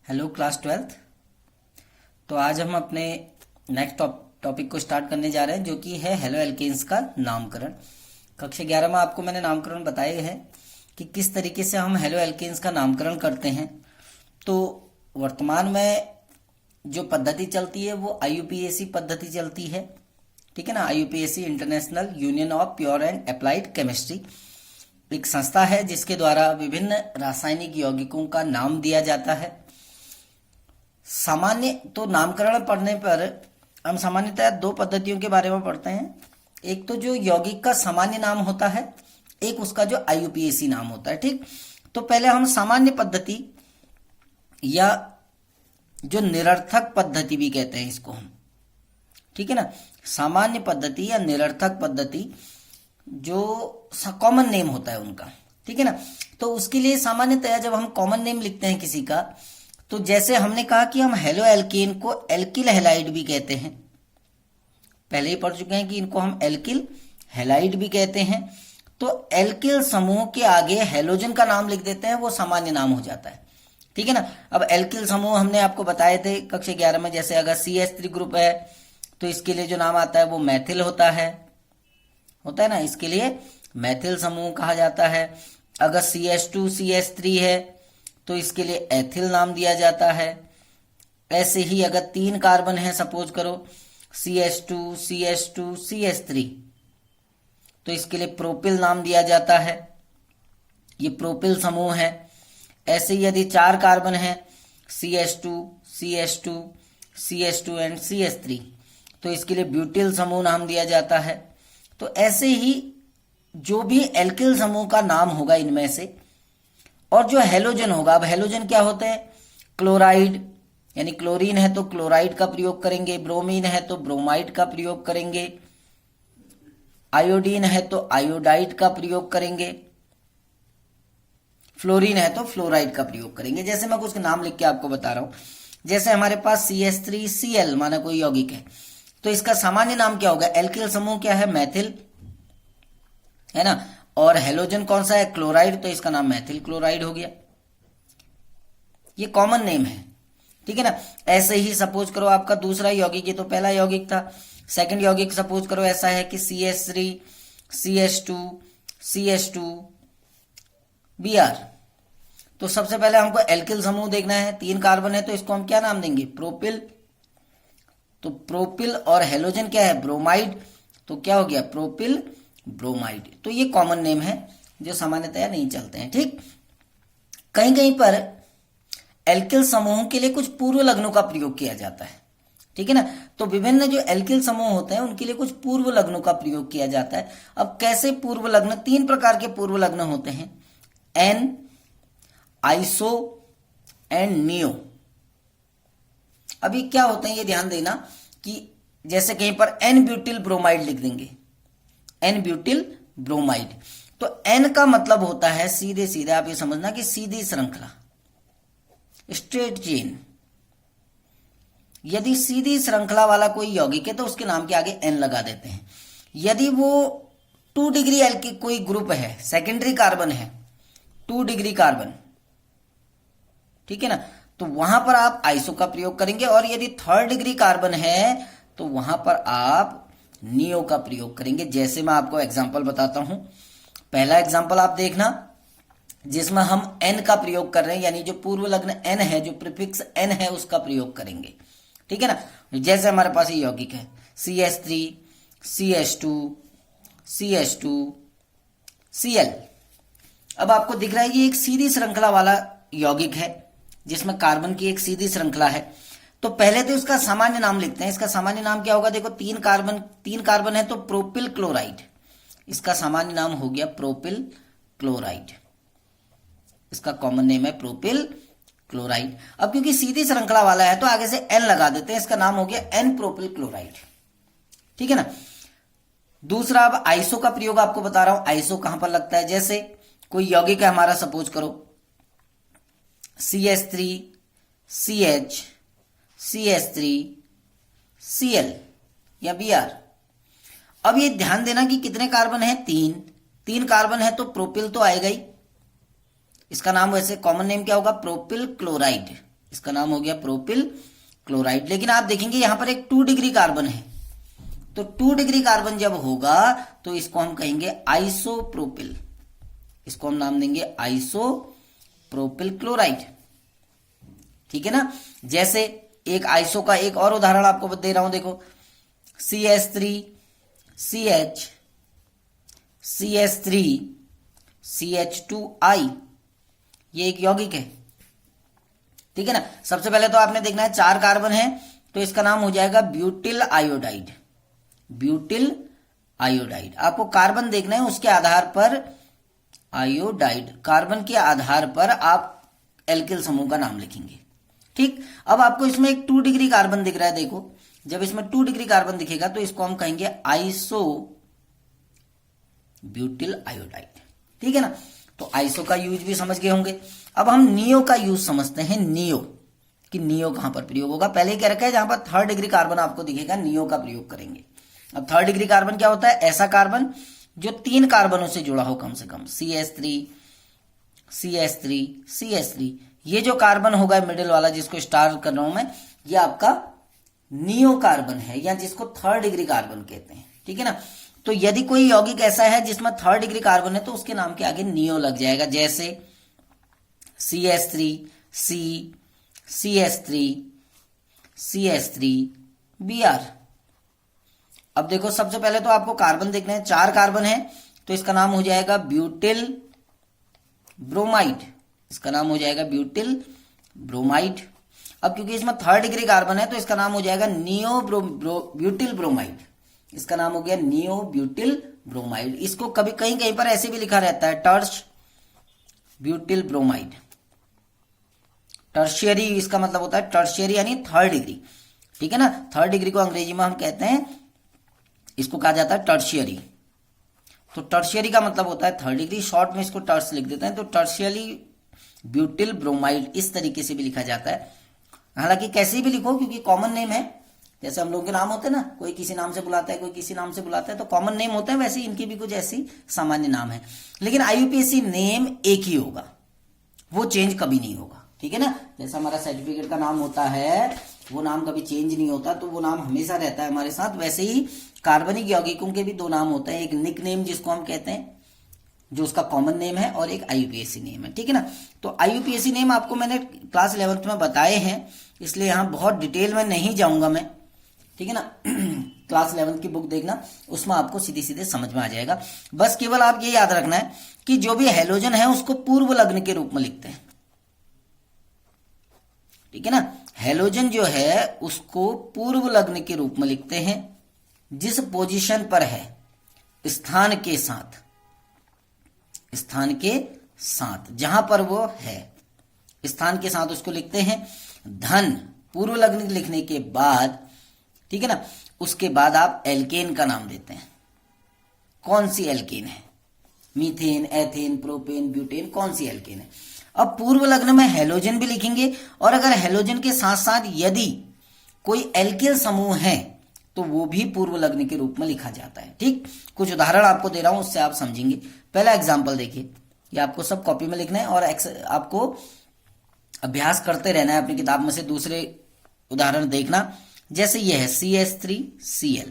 Hello class 12th। तो आज हम अपने नेक्स्ट टॉपिक को स्टार्ट करने जा रहे हैं, जो कि है हेलो एल्केन्स का नामकरण। कक्षा 11 में आपको मैंने नामकरण बताए हैं कि किस तरीके से हम हेलो एल्केन्स का नामकरण करते हैं। तो वर्तमान में जो पद्धति चलती है वो IUPAC पद्धति चलती है, ठीक है ना। IUPAC international union of pure and applied chemistry एक संस्था है जिसके द्वारा विभिन्न रासायनिक यौगिकों का नाम दिया जाता है। सामान्य तो नामकरण पढ़ने पर हम सामान्यतः दो पद्धतियों के बारे में पढ़ते हैं। एक तो जो यौगिक का सामान्य नाम होता है, एक उसका जो IUPAC नाम होता है, ठीक। तो पहले हम सामान्य पद्धति या जो निरर्थक पद्धति भी कहते हैं इसको हम, ठीक है ना। सामान्य पद्धति या निरर्थक पद्धति जो कॉमन नेम होता है उनका, ठीक है ना। तो उसके लिए सामान्यतया जब हम कॉमन नेम लिखते हैं किसी का, तो जैसे हमने कहा कि हम हेलो एल्केन को एल्किल हैलाइड भी कहते हैं, पहले ही पढ़ चुके हैं कि इनको हम एल्किल हैलाइड भी कहते हैं। तो एल्किल समूह के आगे हेलोजन का नाम लिख देते हैं, वो सामान्य नाम हो जाता है, ठीक है ना। अब एल्किल समूह हमने आपको बताए थे कक्षा 11 में, जैसे अगर CH3 ग्रुप है तो इसके लिए जो नाम आता है वो मैथिल होता है ना, इसके लिए मैथिल समूह कहा जाता है। अगर CH2 CH3 है तो इसके लिए एथिल नाम दिया जाता है। ऐसे ही अगर 3 कार्बन है, सपोज करो CH2 CH2 CH3, तो इसके लिए प्रोपिल नाम दिया जाता है, ये प्रोपिल समूह है। ऐसे ही यदि 4 कार्बन है CH2 CH2 CH2 and CH3, तो इसके लिए ब्यूटिल समूह नाम दिया जाता है। तो ऐसे ही जो भी एल्किल समूह का नाम होगा इनमें से, और जो हेलोजन होगा, अब हेलोजन क्या होते हैं, क्लोराइड यानी क्लोरीन है तो क्लोराइड का प्रयोग करेंगे, ब्रोमीन है तो ब्रोमाइड का प्रयोग करेंगे, आयोडीन है तो आयोडाइड का प्रयोग करेंगे, फ्लोरीन है तो फ्लोराइड का प्रयोग करेंगे। जैसे मैं कुछ नाम लिख के आपको बता रहा हूं, जैसे हमारे पास CH3Cl माना कोई यौगिक है, तो इसका सामान्य नाम क्या होगा, एल्किल समूह क्या है, मैथिल है ना। और हेलोजन कौन सा है, क्लोराइड, तो इसका नाम मैथिल क्लोराइड हो गया। ये कॉमन नेम है, ठीक है ना। ऐसे ही सपोज करो आपका दूसरा यौगिक, ये तो पहला यौगिक था, सेकंड यौगिक सपोज करो ऐसा है कि CH3 CH2 CH2 Br। तो सबसे पहले हमको एल्किल समूह देखना है, 3 कार्बन है तो इसको हम क्या नाम देंगे, प्रोपिल। तो प्रोपिल और हेलोजन क्या है, ब्रोमाइड, तो क्या हो गया, प्रोपिल ब्रोमाइड। तो ये कॉमन नेम है जो सामान्यतया नहीं चलते हैं, ठीक। कहीं कहीं पर एल्किल समूह के लिए कुछ पूर्व लग्नों का प्रयोग किया जाता है, ठीक है ना। तो विभिन्न जो एल्किल समूह होते हैं उनके लिए कुछ पूर्व लग्नों का प्रयोग किया जाता है। अब कैसे पूर्व लग्न, 3 प्रकार के पूर्व लग्न होते हैं, एन, आइसो एंड नियो। अभी क्या होते हैं ये ध्यान देना कि जैसे कहीं पर एन ब्यूटिल ब्रोमाइड लिख देंगे, एन ब्यूटिल ब्रोमाइड, तो एन का मतलब होता है सीधे सीधे आप ये समझना कि सीधी श्रृंखला, स्ट्रेट चेन। यदि सीधी श्रृंखला वाला कोई यौगिक है तो उसके नाम के आगे एन लगा देते हैं। यदि वो 2 डिग्री एल्किल कोई ग्रुप है, सेकेंडरी कार्बन है 2 डिग्री कार्बन, ठीक है ना, तो वहां पर आप आइसो का प्रयोग करेंगे। और यदि 3rd डिग्री कार्बन है तो वहां पर आप नियो का प्रयोग करेंगे। जैसे मैं आपको एग्जांपल बताता हूं, पहला एग्जांपल आप देखना जिसमें हम एन का प्रयोग कर रहे हैं, यानी जो पूर्व लग्न एन है, जो प्रीफिक्स एन है उसका प्रयोग करेंगे, ठीक है ना। जैसे हमारे पास ये यौगिक है CH3 CH2 CH2 Cl। अब आपको दिख रहा है ये एक सीधी श्रृंखला वाला यौगिक है जिसमें कार्बन की एक सीधी श्रृंखला है। तो पहले तो इसका सामान्य नाम लिखते हैं। इसका सामान्य नाम क्या होगा, देखो 3 कार्बन है तो प्रोपिल क्लोराइड, इसका सामान्य नाम हो गया प्रोपिल क्लोराइड, इसका कॉमन नेम है प्रोपिल क्लोराइड। अब क्योंकि सीधी श्रृंखला वाला है तो आगे से एन लगा देते हैं, इसका नाम हो गया एन प्रोपिल क्लोराइड, ठीक है ना। दूसरा, अब आइसो का प्रयोग आपको बता रहा हूं, आइसो कहां पर लगता है, जैसे कोई यौगिक है हमारा, सपोज करो CH3 CH CH3 Cl या Br। अब ये ध्यान देना कि कितने कार्बन है, 3 कार्बन है तो प्रोपिल तो आएगा ही, इसका नाम वैसे कॉमन नेम क्या होगा, प्रोपिल क्लोराइड, इसका नाम हो गया प्रोपिल क्लोराइड। लेकिन आप देखेंगे यहां पर एक 2 डिग्री कार्बन है, तो 2 डिग्री कार्बन जब होगा तो इसको हम कहेंगे आइसोप्रोपिल, इसको हम नाम देंगे आइसोप्रोपिल क्लोराइड। ठीक है ना। जैसे एक आइसो का एक और उदाहरण आपको दे रहा हूं, देखो CH3CH CH3 CH2I, ये एक यौगिक है। ठीक है ना। सबसे पहले तो आपने देखना है 4 कार्बन है, तो इसका नाम हो जाएगा ब्यूटिल आयोडाइड, ब्यूटिल आयोडाइड। आपको कार्बन देखना है, उसके आधार पर आयोडाइड, कार्बन के आधार पर आप एल्किल समूह का नाम लिखेंगे। ठीक। अब आपको इसमें एक 2 डिग्री कार्बन दिख रहा है, देखो जब इसमें 2 डिग्री कार्बन दिखेगा तो इसको हम कहेंगे आइसो ब्यूटिल आयोडाइड। ठीक है ना। तो आइसो का यूज भी समझ गए होंगे। अब हम नियो का यूज समझते हैं, नियो, कि नियो कहां पर प्रयोग होगा। पहले ही कह रखा है जहां पर 3rd डिग्री कार्बन आपको दिखेगा नियो का प्रयोग करेंगे। अब 3rd डिग्री कार्बन क्या होता है, ऐसा कार्बन जो 3 कार्बनों से जुड़ा हो कम से कम, CH3 ये जो कार्बन होगा मिडिल वाला जिसको स्टार कर रहा हूं मैं, ये आपका नियो कार्बन है, या जिसको 3rd डिग्री कार्बन कहते हैं। ठीक है ना। तो यदि कोई यौगिक ऐसा है जिसमें 3rd डिग्री कार्बन है तो उसके नाम के आगे नियो लग जाएगा, जैसे CH3CH3Br। अब देखो सबसे पहले तो आपको कार्बन देखना है, 4 कार्बन है, तो इसका नाम हो जाएगा ब्यूटिल ब्रोमाइड, इसका नाम हो जाएगा ब्यूटिल ब्रोमाइड। अब क्योंकि इसमें 3rd डिग्री कार्बन है तो इसका नाम हो जाएगा नियो ब्यूटिल ब्रोमाइड, इसका नाम हो गया नियो ब्यूटिल ब्रोमाइड। इसको कभी कहीं कहीं पर ऐसे भी लिखा रहता है टर्श ब्यूटिल ब्रोमाइड, टर्शियरी इसका मतलब होता है टर्शियरी यानी 3rd डिग्री। ठीक है ना। 3rd डिग्री को अंग्रेजी में हम कहते हैं, इसको कहा जाता है टर्शियरी। तो टर्शियरी का मतलब होता है 3rd डिग्री, शॉर्ट में इसको टर्स लिख देते हैं। तो टर्शियरी ब्यूटिल ब्रोमाइड इस तरीके से भी लिखा जाता है। हालांकि कैसे भी लिखो, क्योंकि कॉमन नेम है, जैसे हम लोगों के नाम होते हैं ना, कोई किसी नाम से बुलाता है, कोई किसी नाम से बुलाता है, तो कॉमन नेम होते हैं, वैसे इनकी भी कुछ ऐसी सामान्य नाम है। लेकिन IUPAC नेम एक ही होगा, वो चेंज कभी नहीं होगा। ठीक है ना। जैसा हमारा सर्टिफिकेट का नाम होता है, वो नाम कभी चेंज नहीं होता, तो वो नाम हमेशा रहता है हमारे साथ। वैसे ही कार्बनिक यौगिकों के भी 2 नाम होते हैं, एक निक नेम जिसको हम कहते हैं, जो उसका कॉमन नेम है, और एक IUPAC नेम है। ठीक है ना। तो IUPAC नेम आपको मैंने क्लास 11th में बताए हैं, इसलिए यहां बहुत डिटेल में नहीं जाऊंगा मैं। ठीक है ना। क्लास 11th की बुक देखना, उसमें आपको सीधे सीधे समझ में आ जाएगा। बस केवल आप ये याद रखना है कि जो भी हैलोजन है उसको पूर्व लग्न के रूप में लिखते हैं। ठीक है ना। हैलोजन जो है उसको पूर्व लग्न के रूप में लिखते हैं, जिस पोजीशन पर है स्थान के साथ, स्थान के साथ जहां पर वो है, स्थान के साथ उसको लिखते हैं। धन पूर्व लग्न लिखने के बाद, ठीक है ना, उसके बाद आप एल्केन का नाम देते हैं। कौन सी एल्केन है, मीथेन, एथेन, प्रोपेन, ब्यूटेन, कौन सी एल्केन है। अब पूर्व लग्न में हैलोजन भी लिखेंगे, और अगर हैलोजन के साथ साथ यदि कोई एल्किल समूह है तो वो भी पूर्व लग्न के रूप में लिखा जाता है। ठीक। कुछ उदाहरण आपको दे रहा हूं, उससे आप समझेंगे। पहला एग्जाम्पल देखिए, ये आपको सब कॉपी में लिखना है और आपको अभ्यास करते रहना है अपनी किताब में से दूसरे उदाहरण देखना। जैसे ये है CH3Cl।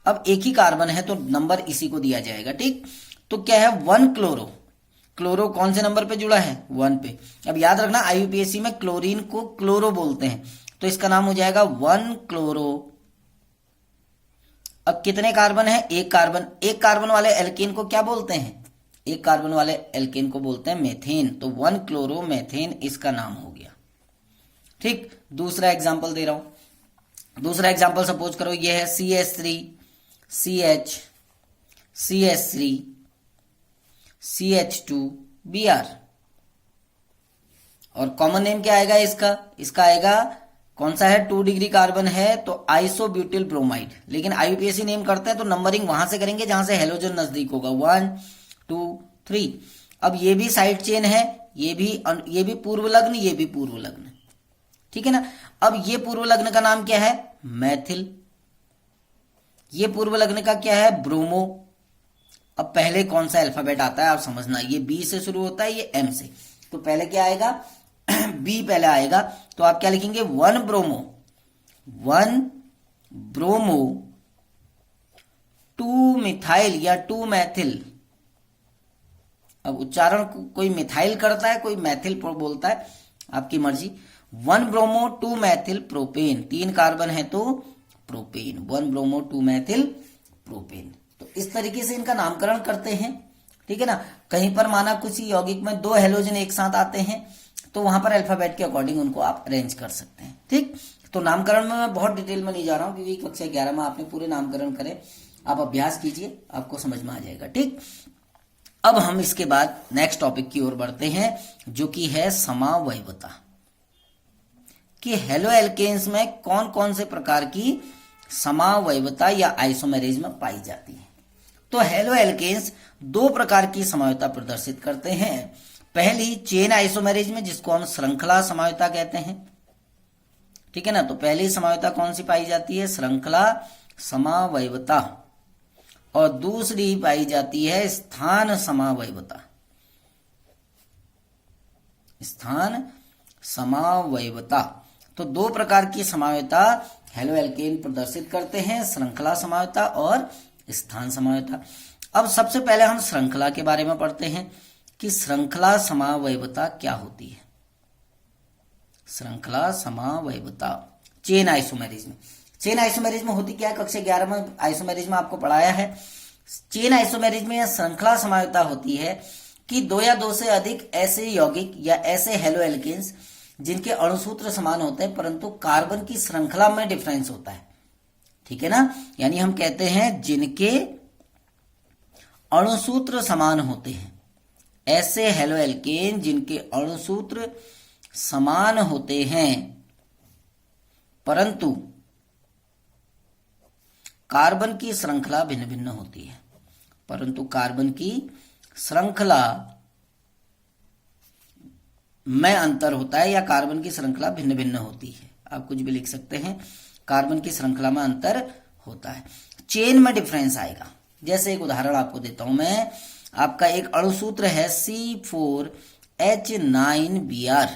अब एक ही कार्बन है तो नंबर इसी को दिया जाएगा। ठीक। तो क्या है 1 क्लोरो, क्लोरो कौन से नंबर पे जुड़ा है, 1 पे। अब याद रखना IUPAC में क्लोरीन को क्लोरो बोलते हैं, तो इसका नाम हो जाएगा 1 क्लोरो। अब कितने कार्बन है, एक कार्बन। एक कार्बन वाले एल्केन को क्या बोलते हैं, एक कार्बन वाले एल्केन को बोलते हैं मेथेन। तो 1 क्लोरो मेथेन इसका नाम हो गया। ठीक। दूसरा एग्जांपल दे रहा हूं। दूसरा एग्जांपल सपोज करो ये है CH3CH CH3 CH2Br, और कॉमन नेम क्या आएगा इसका, इसका आएगा कौन सा है, 2 डिग्री कार्बन है तो आइसोब्यूटिल ब्रोमाइड। लेकिन IUPAC नेम करते हैं तो नंबरिंग वहां से करेंगे जहां से हेलोजन नजदीक होगा, 1 2 3। अब ये भी साइड चेन है, ये भी पूर्व लग्न, ये भी पूर्व लग्न। ठीक है ना। अब ये पूर्व लग्न का नाम क्या है, मैथिल। ये पूर्व लग्न का क्या है, ब्रोमो। अब पहले कौन सा अल्फाबेट आता है आप समझना, ये B से शुरू होता है, ये M से। तो पहले क्या आएगा B पहले आएगा, तो आप क्या लिखेंगे, 1 ब्रोमो 2 मिथाइल या 2 मैथिल। अब उच्चारण कोई मिथाइल करता है, कोई मैथिल बोलता है, आपकी मर्जी। 1 ब्रोमो 2 मैथिल प्रोपेन, 3 कार्बन है तो प्रोपेन, 1 ब्रोमो 2 मैथिल प्रोपेन। तो इस तरीके से इनका नामकरण करते हैं, ठीक है ना। कहीं पर माना कुछ यौगिक में 2 हेलोजन एक साथ आते हैं तो वहां पर अल्फाबेट के अकॉर्डिंग उनको आप अरेंज कर सकते हैं, ठीक। तो नामकरण में मैं बहुत डिटेल में नहीं जा रहा हूं क्योंकि कक्षा 11 में आपने पूरे नामकरण करे, आप अभ्यास कीजिए, आपको समझ में आ जाएगा, ठीक। अब हम इसके बाद नेक्स्ट टॉपिक की ओर बढ़ते हैं जो कि है समावयवता, कि हेलो एल्केन्स में कौन कौन से प्रकार की समावयवता या आइसोमेरिज्म पाई जाती है। तो हेलो एल्केन्स 2 प्रकार की समावयवता प्रदर्शित करते हैं। पहली चेन आइसोमेरिज्म, जिसको हम श्रृंखला समावयवता कहते हैं, ठीक है ना। तो पहली समावयवता कौन सी पाई जाती है, श्रृंखला समावयवता, और दूसरी पाई जाती है स्थान समावयवता, स्थान समावयवता। तो 2 प्रकार की समावयवता हेलो एल्केन प्रदर्शित करते हैं, श्रृंखला समावयवता और स्थान समावयवता। अब सबसे पहले हम श्रृंखला के बारे में पढ़ते हैं कि श्रृंखला समावयवता क्या होती है। श्रृंखला समावयवता, चेन आइसोमेरिज्म। चेन आइसोमेरिज्म होती क्या है, कक्षा 11 में आइसोमेरिज्म आपको पढ़ाया है। चेन आइसोमेरिज्म या श्रृंखला समावयवता होती है कि 2 या 2 से अधिक ऐसे यौगिक या ऐसे हेलो एल्केन्स जिनके अणुसूत्र समान होते हैं परंतु कार्बन की श्रृंखला में डिफरेंस होता है, ठीक है ना। यानी हम कहते हैं जिनके अणुसूत्र समान होते हैं, ऐसे हेलो एल्केन जिनके अणुसूत्र समान होते हैं परंतु कार्बन की श्रृंखला भिन्न भिन्न होती है, परंतु कार्बन की श्रृंखला में अंतर होता है या कार्बन की श्रृंखला भिन्न भिन्न होती है, आप कुछ भी लिख सकते हैं, कार्बन की श्रृंखला में अंतर होता है। चेन में डिफरेंस आएगा, जैसे एक उदाहरण आपको देता हूं मैं। आपका एक अणुसूत्र है C4H9Br,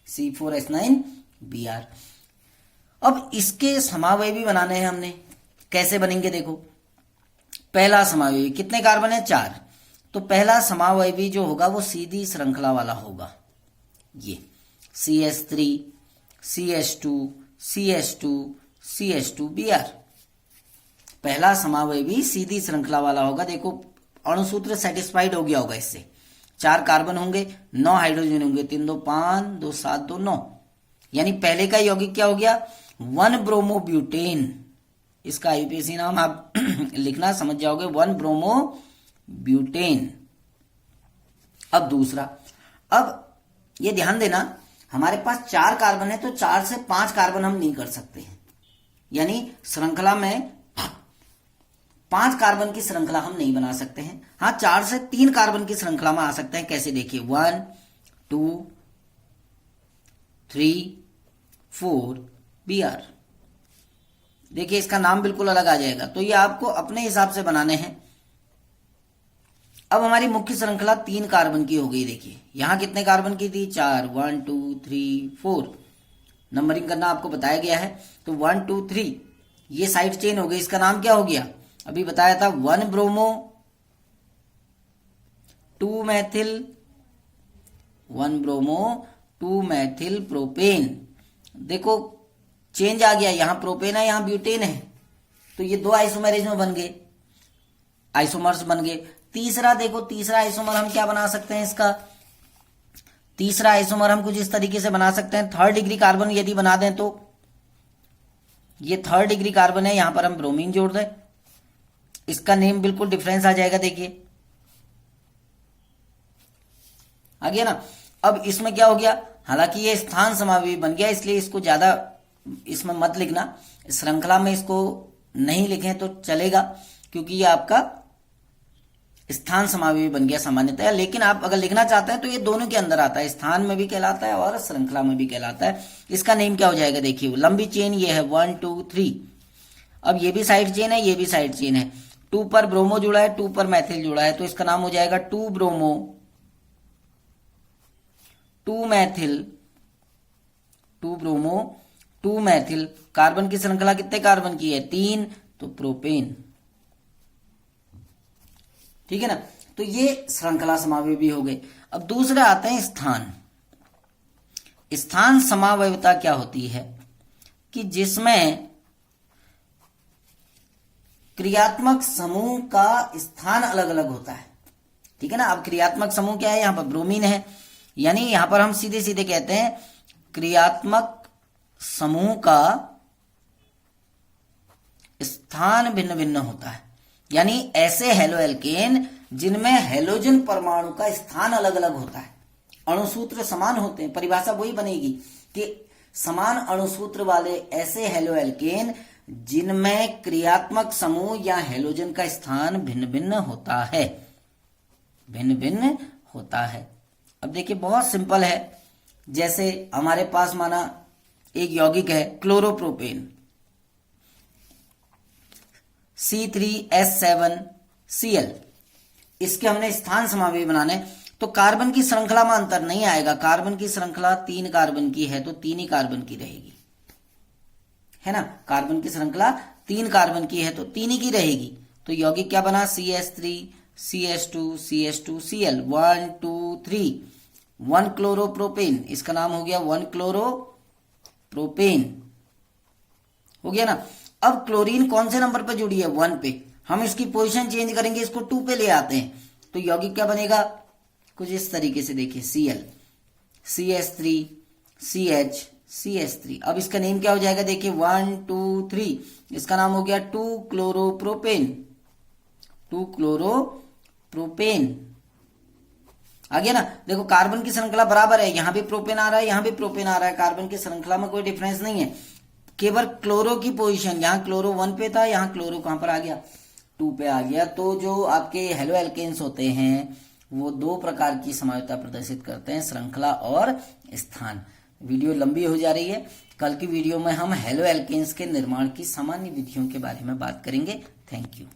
C4H9Br। अब इसके समावयवी बनाने हैं हमने, कैसे बनेंगे देखो। पहला समावयवी, कितने कार्बन है, 4। तो पहला समावयवी जो होगा वो सीधी श्रृंखला वाला होगा, ये CH3 CH2 CH2 CH2Br। पहला समावयवी सीधी श्रृंखला वाला होगा। देखो अणुसूत्र सेटिस्फाइड हो गया होगा, इससे 4 कार्बन होंगे, 9 हाइड्रोजन होंगे, 3 2 5 2 7 2 9, यानी पहले का यौगिक क्या हो गया, 1 ब्रोमोब्यूटेन। इसका आईयूपीएसी नाम आप लिखना समझ जाओगे, 1 ब्रोमोब्यूटेन। अब दूसरा, अब ये ध्यान देना, हमारे पास 4 कार्बन है तो 4 से 5 कार्बन हम नहीं कर सकते हैं, यानी श्रृंखला में 5 कार्बन की श्रृंखला हम नहीं बना सकते हैं। हाँ, 4 से 3 कार्बन की श्रृंखला में आ सकते हैं। कैसे, देखिए 1 2 3 4 Br। देखिए इसका नाम बिल्कुल अलग आ जाएगा, तो ये आपको अपने हिसाब से बनाने हैं। अब हमारी मुख्य श्रृंखला 3 कार्बन की हो गई। देखिए यहां कितने कार्बन की थी, 4, 1 2 3 4, नंबरिंग करना आपको बताया गया है। तो 1 2 3 ये साइड चेन हो गई, इसका नाम क्या हो गया, अभी बताया था, 1 bromo 2 Maithil 1 bromo 2 Maithil propane. देखो चेंज आ गया, यहां प्रोपेन है यहां ब्यूटेन है, तो ये 2 आइसोमेरिज्म बन गए, आइसोमर्स बन गए। तीसरा देखो, तीसरा आइसोमर हम क्या बना सकते हैं, इसका तीसरा आइसोमर हम कुछ इस तरीके से बना सकते हैं। 3rd डिग्री कार्बन यदि बना दें तो ये 3rd डिग्री कार्बन है, यहां पर हम ब्रोमीन जोड़ दें, इसका नेम बिल्कुल डिफरेंस आ जाएगा। देखिए आ गया ना। अब इसमें क्या हो गया, हालांकि ये स्थान समावयवी बन गया, इसलिए इसको ज्यादा इसमें मत लिखना, श्रृंखला में इसको नहीं लिखें तो चलेगा, क्योंकि ये आपका स्थान समावयवी बन गया सामान्यतः। लेकिन आप अगर लिखना चाहते हैं तो ये दोनों के अंदर आता है, स्थान में भी कहलाता है और श्रृंखला में भी कहलाता है। इसका नेम क्या हो जाएगा, देखिए लंबी चेन ये है 1 2 3। अब ये भी साइड चेन है, ये भी साइड चेन है, 2 पर ब्रोमो जुड़ा है, 2 पर मैथिल जुड़ा है, तो इसका नाम हो जाएगा 2 bromo 2 Maithil, 2 bromo, 2 Maithil. Carbon की श्रृंखला कितने कार्बन की है? 3, तो प्रोपेन। ठीक है ना, तो ये श्रृंखला समावयवी हो गए। अब दूसरे आते हैं स्थान। स्थान समावयवता क्या होती है कि जिसमें क्रियात्मक समूह का स्थान अलग अलग होता है। ठीक है ना, अब क्रियात्मक समूह क्या है? यहां पर ब्रोमीन है, यानी यहां पर हम सीधे सीधे कहते हैं क्रियात्मक समूह का स्थान भिन्न भिन्न होता है। यानी ऐसे हेलो एल्केन जिनमें हेलोजन परमाणु का स्थान अलग अलग होता है, अणुसूत्र समान होते हैं। परिभाषा वही बनेगी कि समान अणुसूत्र वाले ऐसे हेलो एल्केन जिनमें क्रियात्मक समूह या हेलोजन का स्थान भिन्न भिन्न होता है, भिन्न भिन्न होता है। अब देखिए बहुत सिंपल है, जैसे हमारे पास माना एक यौगिक है क्लोरोप्रोपेन, C3H7Cl, इसके हमने स्थान समावयवी बनाने, तो कार्बन की श्रृंखला में अंतर नहीं आएगा। कार्बन की श्रृंखला 3 कार्बन की है तो 3 ही कार्बन की रहेगी, है ना। कार्बन की श्रृंखला 3 कार्बन की है तो 3 ही की रहेगी। तो यौगिक क्या बना? CH3 CH2 CH2 Cl, 1 2 3, 1 chloropropane, इसका नाम हो गया 1 क्लोरोप्रोपेन, हो गया ना। अब क्लोरीन कौन से नंबर पे जुड़ी है? 1 पे। हम इसकी पोजीशन चेंज करेंगे, इसको 2 पे ले आते हैं, तो यौगिक क्या बनेगा? कुछ इस तरीके से देखिए, Cl CH3 CH CH3। अब इसका नेम क्या हो जाएगा? देखिए 1 2 3, इसका नाम हो गया 2 क्लोरोप्रोपेन, 2 क्लोरोप्रोपेन, आ गया ना। देखो कार्बन की श्रृंखला बराबर है, यहां भी प्रोपेन आ रहा है, यहां भी प्रोपेन आ रहा है, कार्बन की श्रृंखला में कोई डिफरेंस नहीं है, केवल क्लोरो की पोजीशन, यहां क्लोरो 1 पे था, यहां क्लोरो कहां पर आ गया? 2 पे आ गया। तो जो आपके हेलो एल्केन्स होते हैं वो 2 प्रकार की समावयवता प्रदर्शित करते हैं, श्रृंखला और स्थान। वीडियो लंबी हो जा रही है, कल की वीडियो में हम हेलो एल्केन्स के निर्माण की सामान्य विधियों के बारे में बात करेंगे। Thank you.